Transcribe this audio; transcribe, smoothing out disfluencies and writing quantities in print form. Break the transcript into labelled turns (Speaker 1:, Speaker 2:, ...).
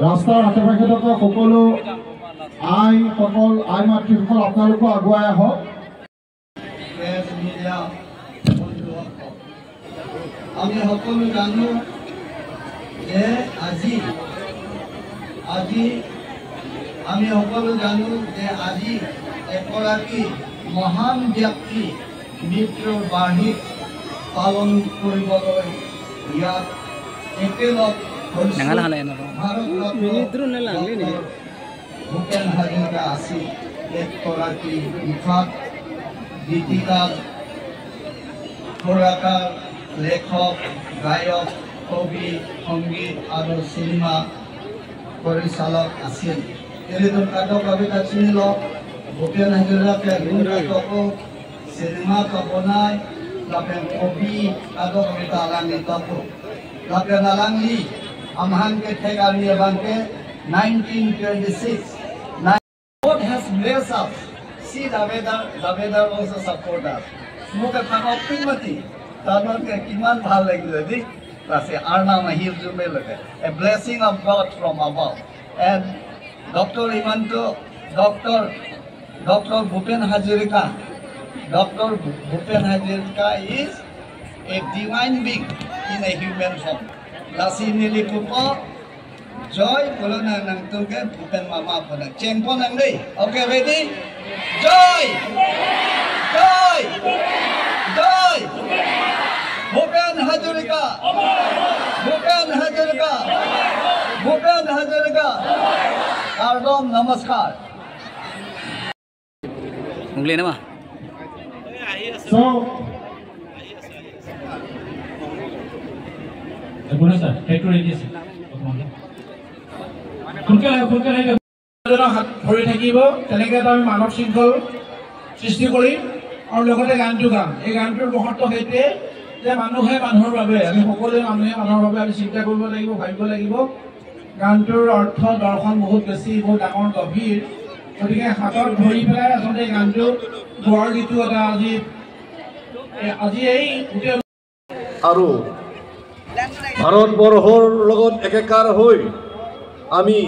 Speaker 1: ৰাস্তাৰ আশে-পাশে থকা সকলো আই মাতৃসকল আপোনালোকো আগুৱাই আহক।
Speaker 2: আমি সকলো জানো যে আজি আমি সকলো জানো যে আজি এগৰাকী মহান ব্যক্তি মৃত্যুৰ বাৰ্ষিক পালন কৰিবলৈ ইয়াত একেলগ ভূপেন হাজৰিকা আছিল এগৰাকী বিখ্যাত গীতিকাৰ সুৰকাৰ লেখক গায়ক কবি সংগীত আৰু চিনেমা পৰিচালক আছিল। টেলিভিছন কাৰ্ডক কবিতা চিনি লওক ভূপেন হাজৰিকাকে গুণাটকো সিনেমা का बनाए लापेन कवि कादो कविता आलांगी तको लापेन आलांगी अमहान के ठेगानी बांके 1926 God has blessed us. See Davedar also support us. Smoke thang optimity. Tadon ke kiman bhal lagi jadi. Rasa arna mahir jume lage. A blessing of God from above. And Dr. Imanto, Dr. Bhupen Hazarika. Dr. Bhupen Hazarika is a divine being in a human form. Lasi nili pupo, joy kolona nang tungke Bhupen mama pona. Cengpo nang deh. Okay, ready? Joy, joy, joy. Bhupen Hazarika, Bhupen Hazarika, Bhupen Hazarika. Ardom namaskar.
Speaker 3: Ungli nama.
Speaker 1: So,
Speaker 4: Guna sir, take to ready sir. Kulkala হাত ভৰি থাকিব তেনেকৈ আমি মানৱ শৃংখল সৃষ্টি কৰিম আৰু লগতে গানটো গাম। এই গানটোৰ মহত্ব সেইটোৱে যে মানুহে মানুহৰ বাবে আমি সকলোৱে মানুহে মানুহৰ বাবে আমি চিন্তা কৰিব লাগিব ভাবিব লাগিব। গানটোৰ অৰ্থ দৰ্শন বহুত বেছি বহুত ডাঙৰ গভীৰ গতিকে হাতত ধৰি পেলাই আচলতে এই গানটো গোৱাৰ যিটো এটা আজি এই
Speaker 5: আৰু ভাৰতবৰ্ষৰ লগত একেকাৰ হৈ আমি